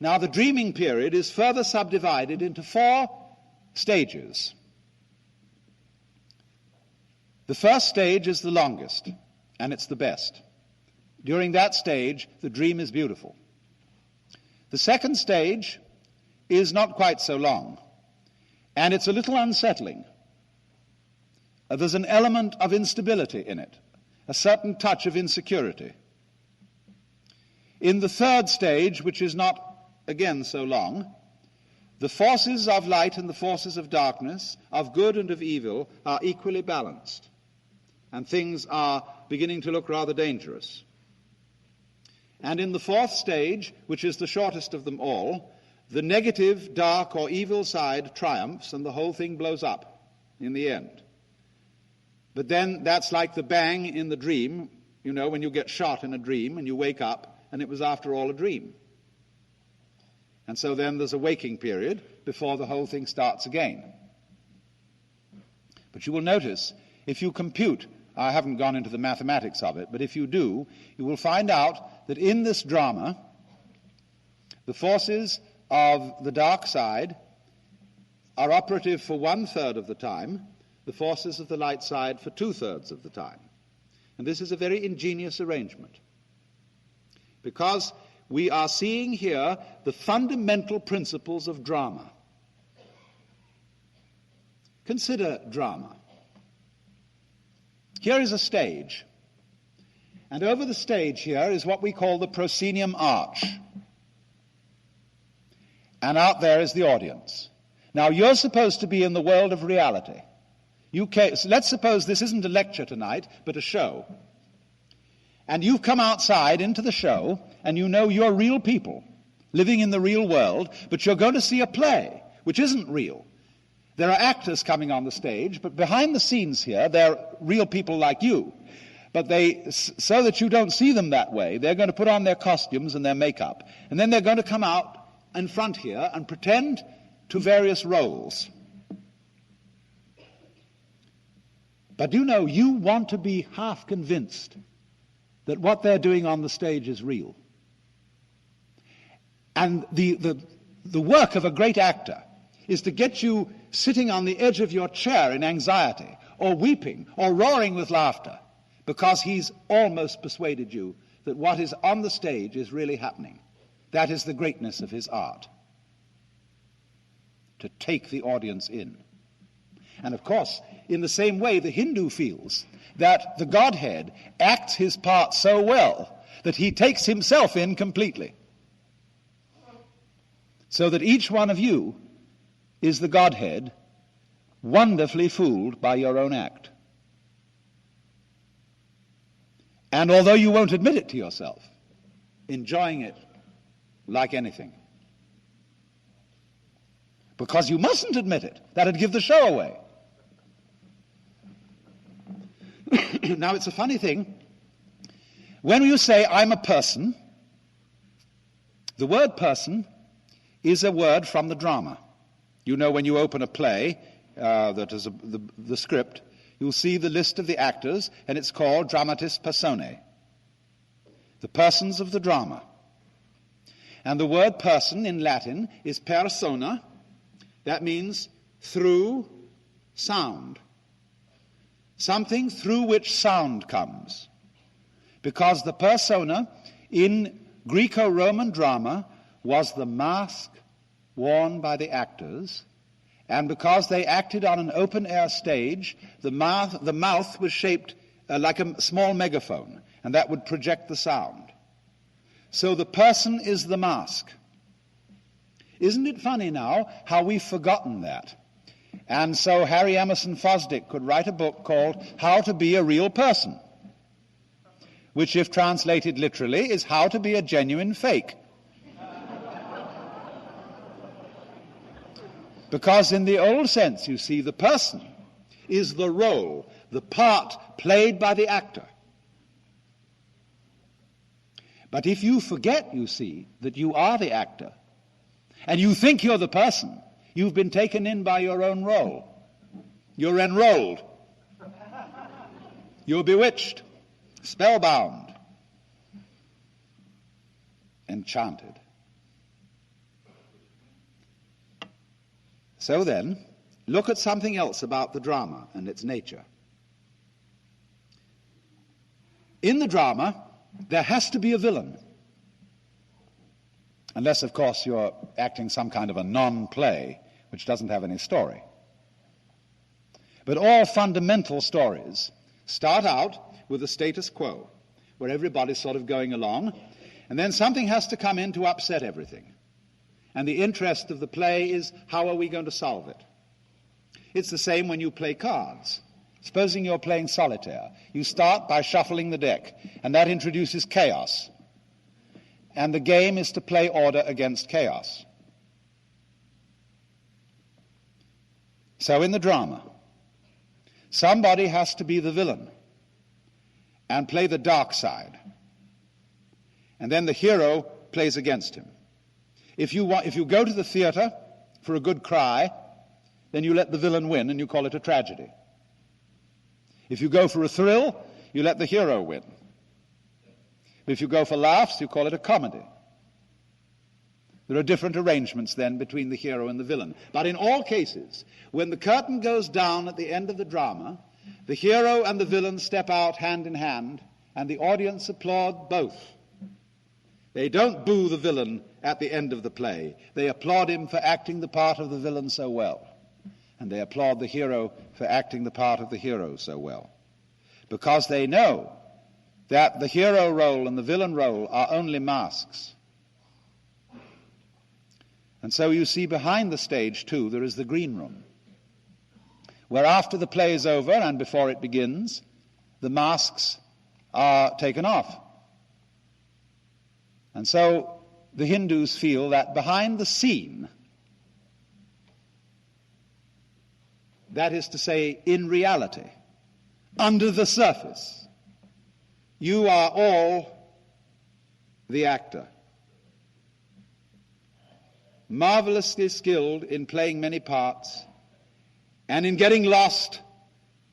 Now, the dreaming period is further subdivided into 4 stages. The first stage is the longest, and it's the best. During that stage, the dream is beautiful. The second stage is not quite so long, and it's a little unsettling. There's an element of instability in it, a certain touch of insecurity. In the third stage, which is not again so long, the forces of light and the forces of darkness, of good and of evil, are equally balanced, and things are beginning to look rather dangerous. And in the fourth stage, which is the shortest of them all, the negative, dark, or evil side triumphs, and the whole thing blows up in the end. But then that's like the bang in the dream, you know, when you get shot in a dream and you wake up, and it was after all a dream. And so then there's a waking period before the whole thing starts again. But you will notice, if you compute, I haven't gone into the mathematics of it, but if you do, you will find out that in this drama, the forces of the dark side are operative for 1/3 of the time, the forces of the light side for 2/3 of the time. And this is a very ingenious arrangement, because we are seeing here the fundamental principles of drama. Consider drama. Here is a stage, and over the stage here is what we call the proscenium arch. And out there is the audience. Now, you're supposed to be in the world of reality. So let's suppose this isn't a lecture tonight, but a show. And you've come outside into the show, and you know you're real people living in the real world, but you're going to see a play, which isn't real. There are actors coming on the stage, but behind the scenes here, they're real people like you. But so that you don't see them that way, they're going to put on their costumes and their makeup, and then they're going to come out in front here and pretend to various roles. But do you know, you want to be half convinced that what they're doing on the stage is real. And the work of a great actor is to get you sitting on the edge of your chair in anxiety, or weeping, or roaring with laughter, because he's almost persuaded you that what is on the stage is really happening. That is the greatness of his art, to take the audience in. And of course, in the same way, the Hindu feels that the Godhead acts his part so well that he takes himself in completely, so that each one of you is the Godhead, wonderfully fooled by your own act. And although you won't admit it to yourself, enjoying it like anything. Because you mustn't admit it. That'd give the show away. Now, it's a funny thing. When you say, I'm a person, the word person is a word from the drama. You know, when you open a play that is the script, you'll see the list of the actors, and it's called dramatis personae, the persons of the drama. And the word person in Latin is persona. That means through sound. Something through which sound comes. Because the persona in Greco-Roman drama was the mask worn by the actors, and because they acted on an open-air stage, the mouth was shaped like a small megaphone, and that would project the sound. So the person is the mask. Isn't it funny now how we've forgotten that? And so Harry Emerson Fosdick could write a book called How to Be a Real Person, which, if translated literally, is How to Be a Genuine Fake. Because in the old sense, you see, the person is the role, the part played by the actor. But if you forget, you see, that you are the actor, and you think you're the person, You've been taken in by your own role. You're enrolled. You're bewitched, spellbound, enchanted. So then, look at something else about the drama and its nature. In the drama, there has to be a villain. Unless, of course, you're acting some kind of a non-play, which doesn't have any story. But all fundamental stories start out with the status quo, where everybody's sort of going along, and then something has to come in to upset everything. And the interest of the play is, how are we going to solve it? It's the same when you play cards. Supposing you're playing solitaire. You start by shuffling the deck, and that introduces chaos. And the game is to play order against chaos. So in the drama, somebody has to be the villain and play the dark side. And then the hero plays against him. If you go to the theater for a good cry, then you let the villain win and you call it a tragedy. If you go for a thrill, you let the hero win. But if you go for laughs, you call it a comedy. There are different arrangements then between the hero and the villain. But in all cases, when the curtain goes down at the end of the drama, the hero and the villain step out hand in hand, and the audience applaud both. They don't boo the villain at the end of the play. They applaud him for acting the part of the villain so well. And they applaud the hero for acting the part of the hero so well. Because they know that the hero role and the villain role are only masks. And so you see behind the stage, too, there is the green room, where after the play is over and before it begins, the masks are taken off. And so the Hindus feel that behind the scene, that is to say, in reality, under the surface, you are all the actor, marvelously skilled in playing many parts and in getting lost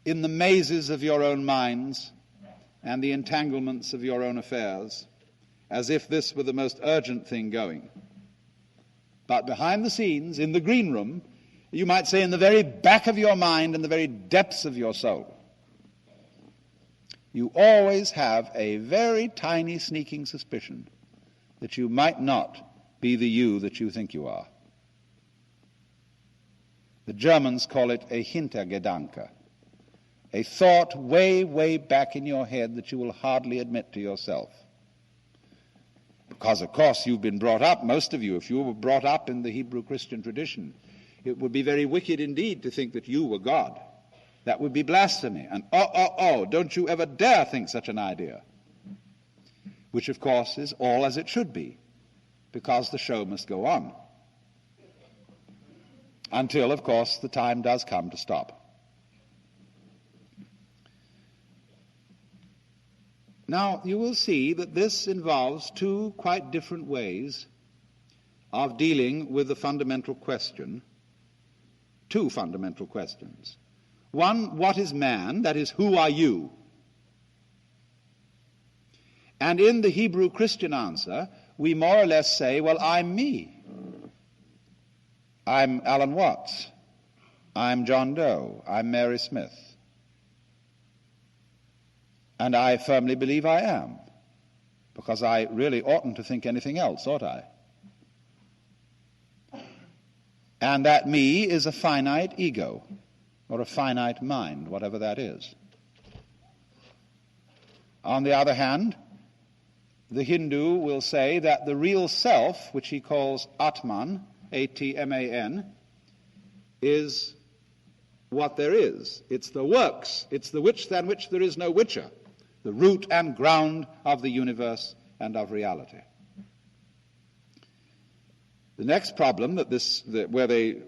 in the mazes of your own minds and the entanglements of your own affairs, as if this were the most urgent thing going. But behind the scenes, in the green room, you might say in the very back of your mind and the very depths of your soul, you always have a very tiny sneaking suspicion that you might not be the you that you think you are. The Germans call it a Hintergedanke, a thought way, way back in your head that you will hardly admit to yourself. Because, of course, you've been brought up, most of you, if you were brought up in the Hebrew Christian tradition, it would be very wicked indeed to think that you were God. That would be blasphemy. And don't you ever dare think such an idea. Which, of course, is all as it should be, because the show must go on. Until, of course, the time does come to stop. Now, you will see that this involves two quite different ways of dealing with the fundamental question. Two fundamental questions. One, what is man? That is, who are you? And in the Hebrew Christian answer, we more or less say, well, I'm me. I'm Alan Watts. I'm John Doe. I'm Mary Smith. And I firmly believe I am, because I really oughtn't to think anything else, ought I? And that me is a finite ego, or a finite mind, whatever that is. On the other hand, the Hindu will say that the real self, which he calls Atman, A-T-M-A-N, is what there is. It's the works. It's the which than which there is no whicher, the root and ground of the universe and of reality. The next problem where they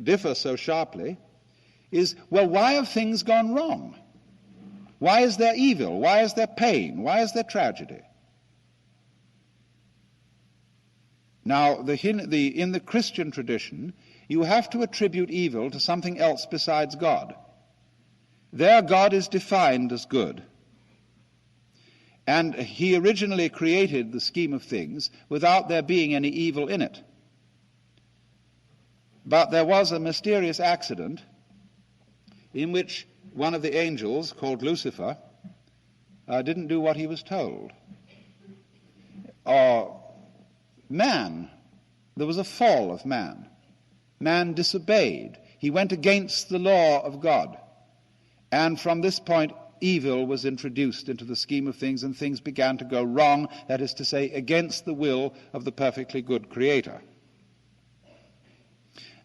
differ so sharply is, well, why have things gone wrong? Why is there evil? Why is there pain? Why is there tragedy? Now, in the Christian tradition, you have to attribute evil to something else besides God. There, God is defined as good. And he originally created the scheme of things without there being any evil in it. But there was a mysterious accident in which one of the angels, called Lucifer, didn't do what he was told. Man, there was a fall of man. Man disobeyed. He went against the law of God. And from this point, evil was introduced into the scheme of things, and things began to go wrong, that is to say, against the will of the perfectly good Creator.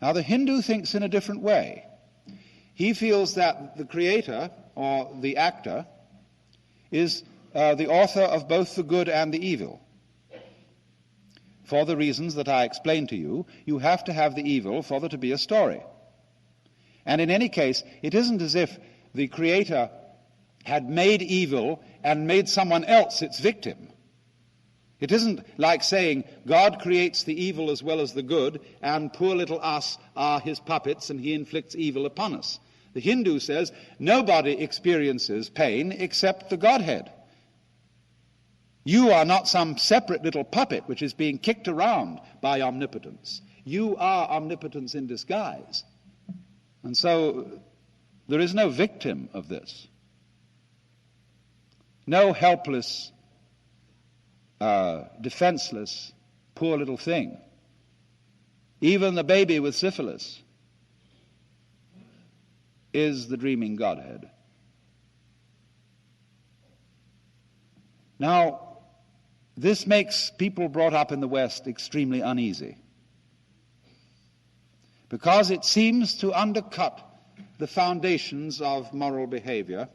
Now, the Hindu thinks in a different way. He feels that the Creator, or the actor, is the author of both the good and the evil. For the reasons that I explained to you, you have to have the evil for there to be a story. And in any case, it isn't as if the Creator had made evil and made someone else its victim. It isn't like saying God creates the evil as well as the good, and poor little us are his puppets and he inflicts evil upon us. The Hindu says nobody experiences pain except the Godhead. You are not some separate little puppet which is being kicked around by omnipotence. You are omnipotence in disguise. And so there is no victim of this. No helpless, defenseless, poor little thing. Even the baby with syphilis is the dreaming Godhead. Now, this makes people brought up in the West extremely uneasy, because it seems to undercut the foundations of moral behavior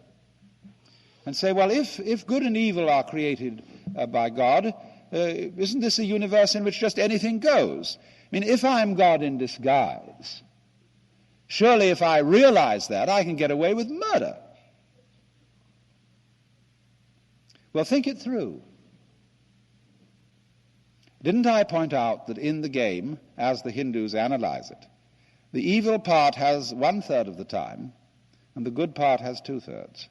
and say, well, if good and evil are created by God, isn't this a universe in which just anything goes? I mean, if I'm God in disguise, surely if I realize that, I can get away with murder. Well, think it through. Didn't I point out that in the game, as the Hindus analyze it, the evil part has 1/3 of the time, and the good part has 2/3?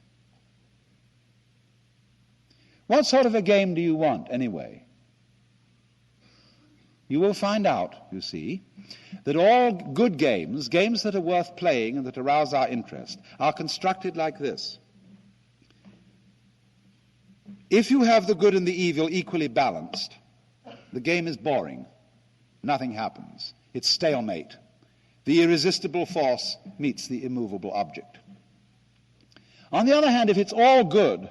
What sort of a game do you want, anyway? You will find out, you see, that all good games, games that are worth playing and that arouse our interest, are constructed like this. If you have the good and the evil equally balanced, the game is boring. Nothing happens. It's stalemate. The irresistible force meets the immovable object. On the other hand, if it's all good,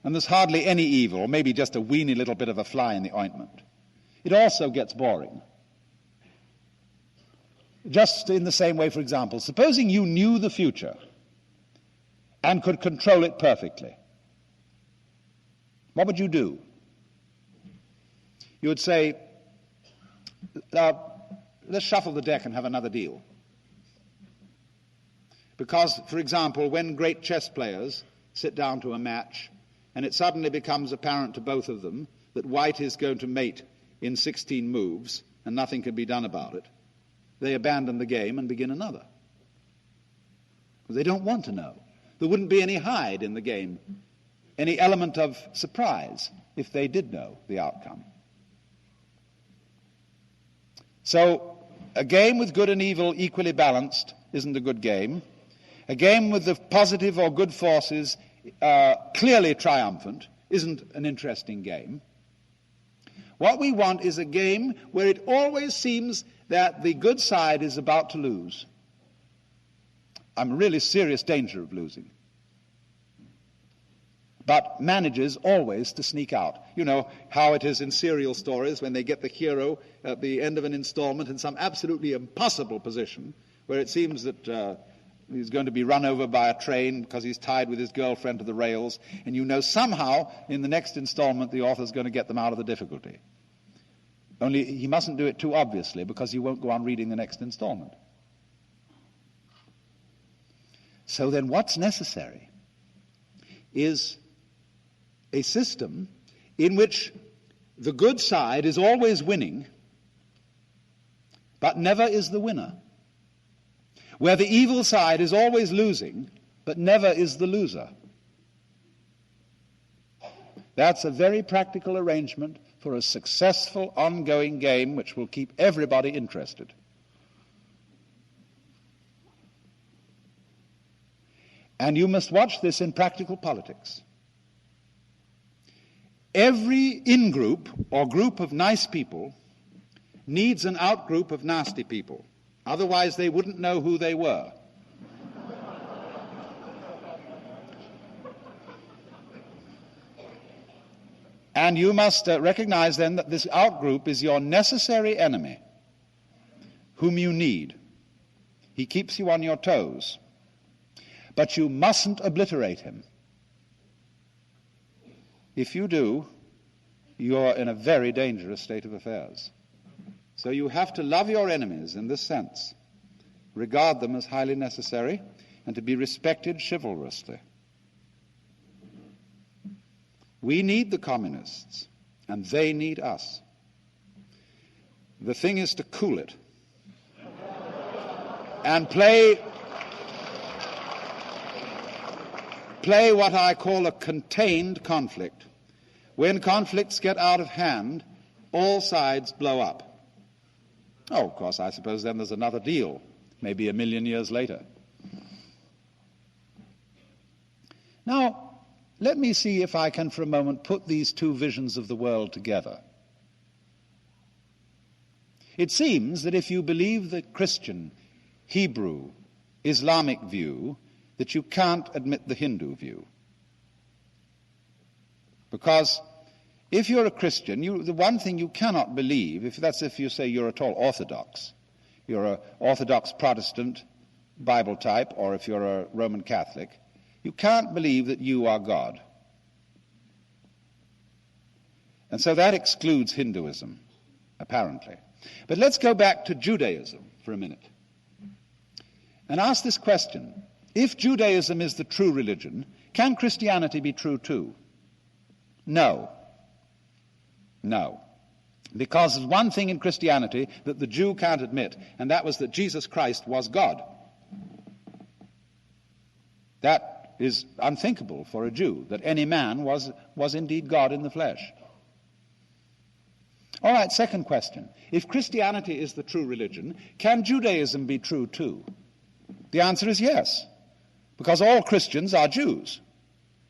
and there's hardly any evil, maybe just a weeny little bit of a fly in the ointment, it also gets boring. Just in the same way, for example, supposing you knew the future and could control it perfectly, what would you do? You would say, let's shuffle the deck and have another deal. Because, for example, when great chess players sit down to a match and it suddenly becomes apparent to both of them that white is going to mate in 16 moves and nothing can be done about it, they abandon the game and begin another. They don't want to know. There wouldn't be any hide in the game, any element of surprise if they did know the outcome. So a game with good and evil equally balanced isn't a good game. A game with the positive or good forces clearly triumphant isn't an interesting game. What we want is a game where it always seems that the good side is about to lose. I'm in really serious danger of losing, but manages always to sneak out. You know how it is in serial stories when they get the hero at the end of an installment in some absolutely impossible position where it seems that he's going to be run over by a train because he's tied with his girlfriend to the rails, and you know somehow in the next installment the author's going to get them out of the difficulty. Only he mustn't do it too obviously, because you won't go on reading the next installment. So then what's necessary is a system in which the good side is always winning, but never is the winner. where the evil side is always losing, but never is the loser. That's a very practical arrangement for a successful ongoing game which will keep everybody interested. And you must watch this in practical politics. Every in-group or group of nice people needs an out-group of nasty people. Otherwise, they wouldn't know who they were. And you must recognize then that this out-group is your necessary enemy, whom you need. He keeps you on your toes. But you mustn't obliterate him. If you do, you're in a very dangerous state of affairs. So you have to love your enemies in this sense, regard them as highly necessary, and to be respected chivalrously. We need the communists, and they need us. The thing is to cool it and play what I call a contained conflict. When conflicts get out of hand, all sides blow up. Oh, of course, I suppose then there's another deal, maybe 1,000,000 years later. Now, let me see if I can for a moment put these two visions of the world together. It seems that if you believe the Christian, Hebrew, Islamic view, that you can't admit the Hindu view. Because if you're a Christian, the one thing you cannot believe, if you say you're at all Orthodox, you're an Orthodox Protestant Bible type, or if you're a Roman Catholic, you can't believe that you are God. And so that excludes Hinduism, apparently. But let's go back to Judaism for a minute and ask this question. If Judaism is the true religion, can Christianity be true too? No. No. Because there's one thing in Christianity that the Jew can't admit, and that was that Jesus Christ was God. That is unthinkable for a Jew, that any man was indeed God in the flesh. All right, second question. If Christianity is the true religion, can Judaism be true too? The answer is yes, because all Christians are Jews.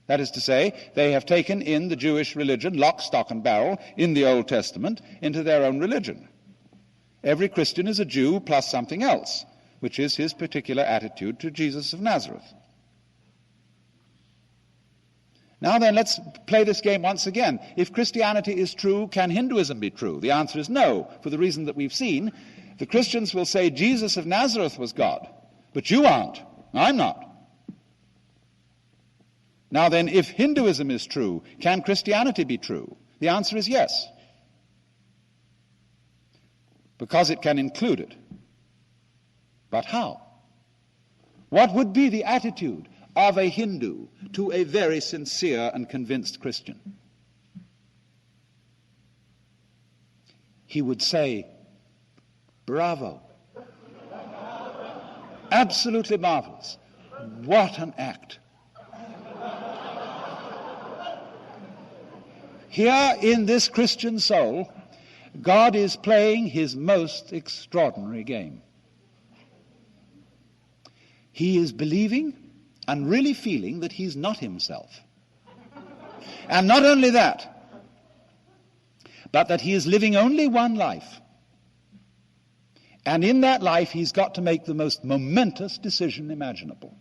That is to say, they have taken in the Jewish religion, lock, stock, and barrel, in the Old Testament, into their own religion. Every Christian is a Jew plus something else, which is his particular attitude to Jesus of Nazareth. Now then, let's play this game once again. If Christianity is true, can Hinduism be true? The answer is no, for the reason that we've seen. The Christians will say Jesus of Nazareth was God, but you aren't. I'm not. Now then, if Hinduism is true, can Christianity be true? The answer is yes, because it can include it. But how? What would be the attitude of a Hindu to a very sincere and convinced Christian? He would say, bravo. Absolutely marvelous. What an act. Here in this Christian soul, God is playing his most extraordinary game. He is believing and really feeling that he's not himself. And not only that, but that he is living only one life. And in that life, he's got to make the most momentous decision imaginable.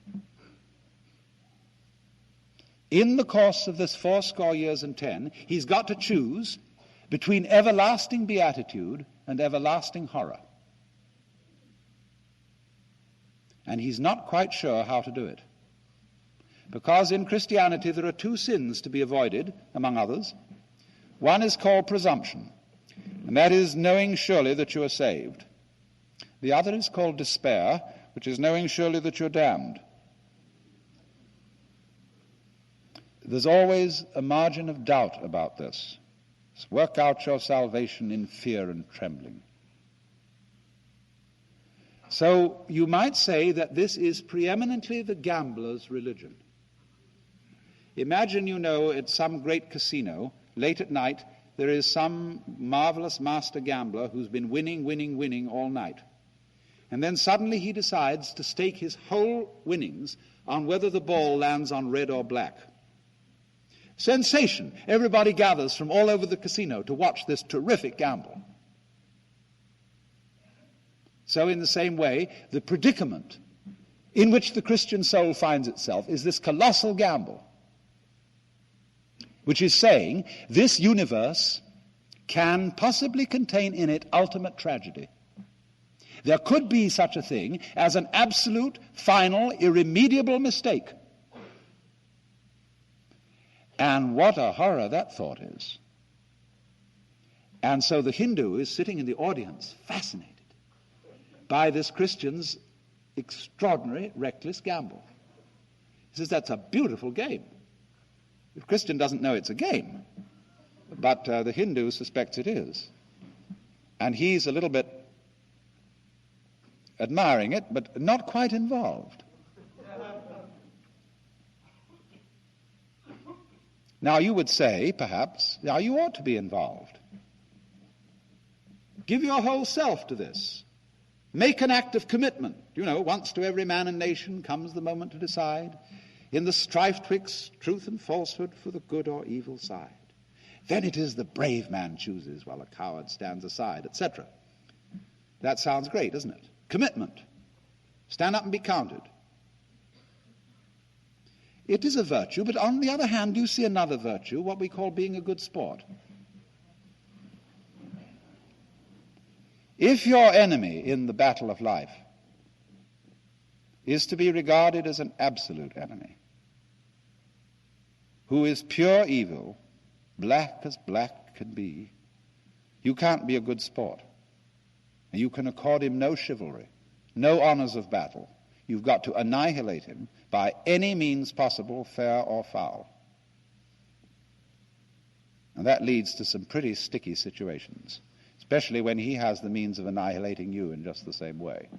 In the course of this 80 years and 10, he's got to choose between everlasting beatitude and everlasting horror. And he's not quite sure how to do it. Because in Christianity there are two sins to be avoided, among others. One is called presumption, and that is knowing surely that you are saved. The other is called despair, which is knowing surely that you're damned. There's always a margin of doubt about this. Work out your salvation in fear and trembling. So you might say that this is preeminently the gambler's religion. Imagine, at some great casino, late at night, there is some marvelous master gambler who's been winning all night. And then suddenly he decides to stake his whole winnings on whether the ball lands on red or black. Sensation! Everybody gathers from all over the casino to watch this terrific gamble. So in the same way, the predicament in which the Christian soul finds itself is this colossal gamble, which is saying this universe can possibly contain in it ultimate tragedy. There could be such a thing as an absolute, final, irremediable mistake. And what a horror that thought is. And so the Hindu is sitting in the audience, fascinated by this Christian's extraordinary, reckless gamble. He says, that's a beautiful game. The Christian doesn't know it's a game, but the Hindu suspects it is. And he's a little bit admiring it, but not quite involved. Now you would say, perhaps, now you ought to be involved. Give your whole self to this. Make an act of commitment. Once to every man and nation comes the moment to decide, in the strife twixt truth and falsehood for the good or evil side. Then it is the brave man chooses while a coward stands aside, etc. That sounds great, doesn't it? Commitment. Stand up and be counted. It is a virtue, but on the other hand, you see another virtue, what we call being a good sport. If your enemy in the battle of life is to be regarded as an absolute enemy, who is pure evil, black as black can be, you can't be a good sport. You can accord him no chivalry, no honors of battle. You've got to annihilate him by any means possible, fair or foul. And that leads to some pretty sticky situations, especially when he has the means of annihilating you in just the same way.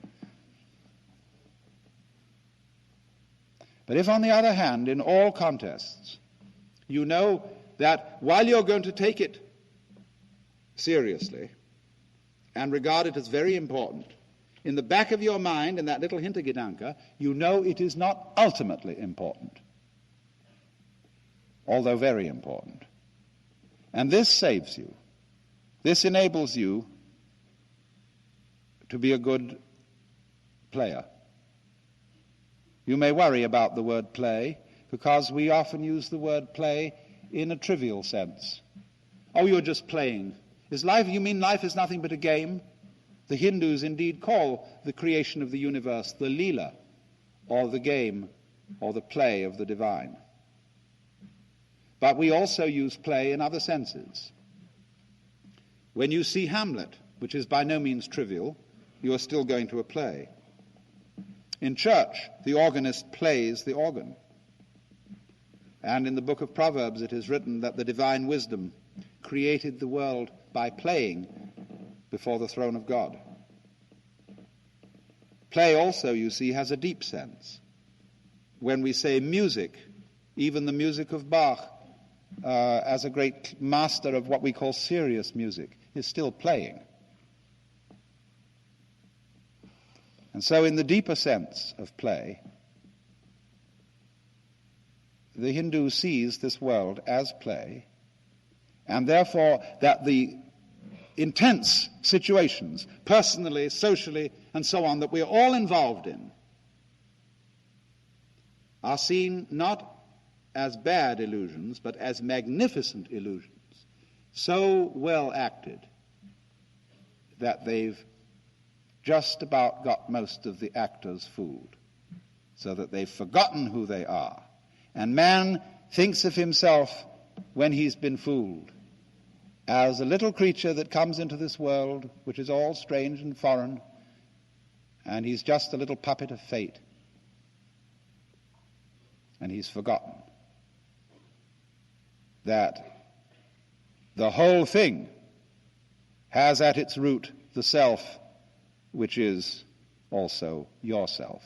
But if, on the other hand, in all contests, you know that while you're going to take it seriously and regard it as very important, in the back of your mind, in that little Hintergedanke, you know it is not ultimately important, although very important. And this saves you. This enables you to be a good player. You may worry about the word play, because we often use the word play in a trivial sense. Oh, you're just playing. You mean life is nothing but a game? The Hindus indeed call the creation of the universe the Leela, or the game, or the play of the divine. But we also use play in other senses. When you see Hamlet, which is by no means trivial, you are still going to a play. In church, the organist plays the organ. And in the book of Proverbs it is written that the divine wisdom created the world by playing before the throne of God. Play also, you see, has a deep sense. When we say music, even the music of Bach, as a great master of what we call serious music, is still playing. And so in the deeper sense of play, the Hindu sees this world as play, and therefore that the intense situations, personally, socially, and so on, that we are all involved in, are seen not as bad illusions, but as magnificent illusions, so well acted that they've just about got most of the actors fooled, so that they've forgotten who they are. And man thinks of himself, when he's been fooled, as a little creature that comes into this world, which is all strange and foreign, and he's just a little puppet of fate. And he's forgotten that the whole thing has at its root the self, which is also yourself.